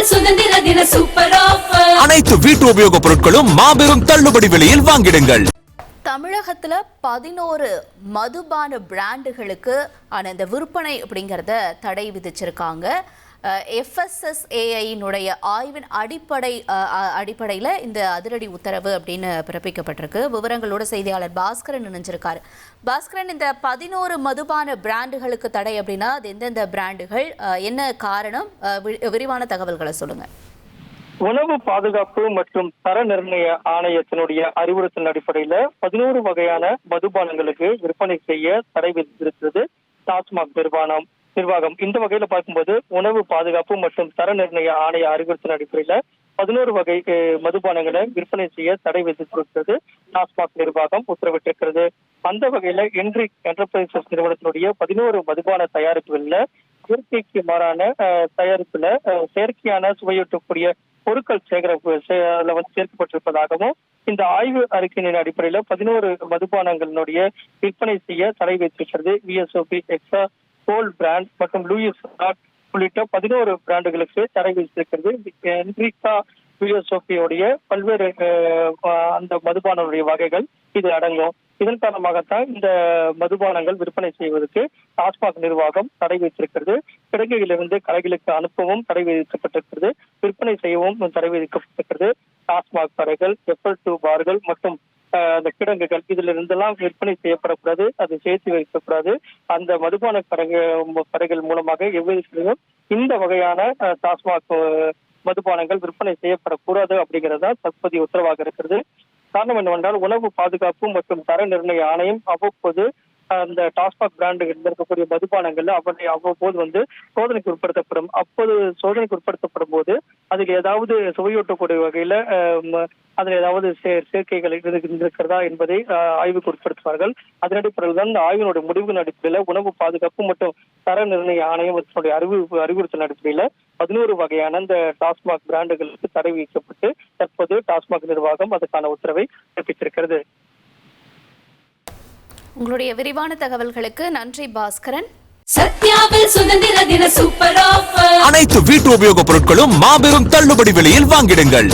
சுதந்திர தின super offer. அனைத்து வீட்டு உபயோகப் பொருட்களும் மாபெரும் தள்ளுபடி விலையில் வாங்கிடுங்கள். தமிழகத்துல 11 மதுபான பிராண்டுகளுக்கு இந்த விற்பனை அப்படிங்கறத தடை விதிச்சிருக்காங்க. FSSAI-னுடைய ஆய்வின் அடிப்படையில் இந்த அதிரடி உத்தரவு அப்படின்னு பிறப்பிக்கப்பட்டிருக்கு. விவரங்களோட செய்தியாளர் பாஸ்கரன் இணைஞ்சிருக்காரு. பாஸ்கரன், இந்த 11 மதுபான பிராண்டுகளுக்கு தடை அப்படின்னா அது எந்தெந்த பிராண்டுகள், என்ன காரணம், விரிவான தகவல்களை சொல்லுங்க. உணவு பாதுகாப்பு மற்றும் தர நிர்ணய ஆணையத்தினுடைய அறிவுறுத்தல் அடிப்படையில 11 வகையான மதுபானங்களுக்கு விற்பனை செய்ய தடை விதித்திருக்கிறது டாஸ்மாக் நிர்வாகம். இந்த வகையில பார்க்கும்போது உணவு பாதுகாப்பு மற்றும் தர நிர்ணய ஆணைய அறிவுறுத்தல் அடிப்படையில 11 வகை மதுபானங்களை விற்பனை செய்ய தடை விதித்திருக்கிறது டாஸ்மாக் நிர்வாகம் உத்தரவிட்டிருக்கிறது. அந்த வகையில என்ரிக் என்டர்பிரைசஸ் நிறுவனத்தினுடைய 11 மதுபான தயாரிப்புகள்ல இயற்கைக்கு மாறான தயாரிப்புல செயற்கையான சுவையூட்டக்கூடிய பொருட்கள் சேர்க்கப்பட்டிருப்பதாகவும் இந்த ஆய்வு அறிக்கையின் அடிப்படையில 11 மதுபானங்களுடைய விற்பனை செய்ய தடை வைத்திருக்கிறது. VSOP, எக்ஸா, கோல்ட் பிராண்ட் மற்றும் லூயிஸ் உள்ளிட்ட 11 பிராண்டுகளுக்கு தடை விதித்திருக்கிறது. என்ரிகா VSOP-உடைய பல்வேறு அந்த மதுபானங்களுடைய வகைகள் இது அடங்கும். இதன் காரணமாகத்தான் இந்த மதுபானங்கள் விற்பனை செய்வதற்கு டாஸ்மாக் நிர்வாகம் தடை வைத்திருக்கிறது. கிடங்குகளிலிருந்து கடைகளுக்கு அனுப்பவும் தடை விதிக்கப்பட்டிருக்கிறது. விற்பனை செய்யவும் தடை விதிக்கப்பட்டிருக்கிறது. டாஸ்மாக் கடைகள், FL2 பார்கள் மற்றும் அந்த கிடங்குகள் இதுல இருந்தெல்லாம் விற்பனை செய்யப்படக்கூடாது, அது சேர்த்து வைக்கக்கூடாது. அந்த மதுபான கடைகள் மூலமாக எவ்வித இந்த வகையான டாஸ்மாக் மதுபானங்கள் விற்பனை செய்யப்படக்கூடாது அப்படிங்கிறதா தற்போதைய உத்தரவாக இருக்கிறது. காரணம் என்னவென்றால் உணவு பாதுகாப்பு மற்றும் தர நிர்ணய ஆணையம் அவ்வப்போது அந்த டாஸ்மாக் பிராண்டுகள் இருக்கக்கூடிய மதுபானங்கள்ல அவ்வப்போது சோதனைக்கு உட்படுத்தப்படும். அப்போது சோதனைக்கு உட்படுத்தப்படும் போது அதில் ஏதாவது சுவையூட்டக்கூடிய வகையில அதில் ஏதாவது சேர்க்கைகள் இருக்கிறதா என்பதை ஆய்வுக்கு உட்படுத்துவார்கள். அதன் அடிப்படையில் தான் இந்த ஆய்வினுடைய முடிவின் அடிப்படையில உணவு பாதுகாப்பு மற்றும் தர நிர்ணய ஆணையம் அறிவுறுத்தல் அடிப்படையில 11 வகையான இந்த டாஸ்மாக் பிராண்டுகளுக்கு தடை விதிக்கப்பட்டு தற்போது டாஸ்மாக் நிர்வாகம் அதற்கான உத்தரவை பிறப்பித்திருக்கிறது. உங்களுடைய விரிவான தகவல்களுக்கு நன்றி பாஸ்கரன். சத்யாவில் சுதந்திர தின சூப்பர் ஆஃபர். அனைத்து வீட்டு உபயோகப் பொருட்களும் மாபெரும் தள்ளுபடி விலையில் வாங்கிடுங்கள்.